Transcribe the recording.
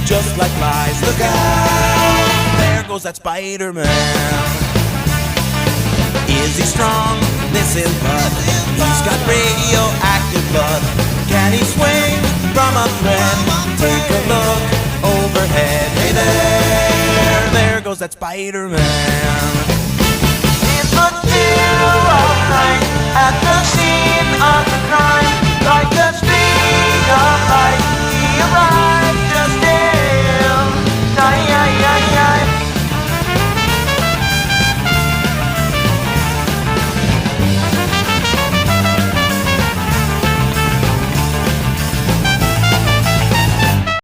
just like flies. Look out, there goes that Spider-Man. Is he strong? This is Bud. He's got radioactive blood. Can he swing from a thread? Take a look overhead. Hey there goes that Spider-Man.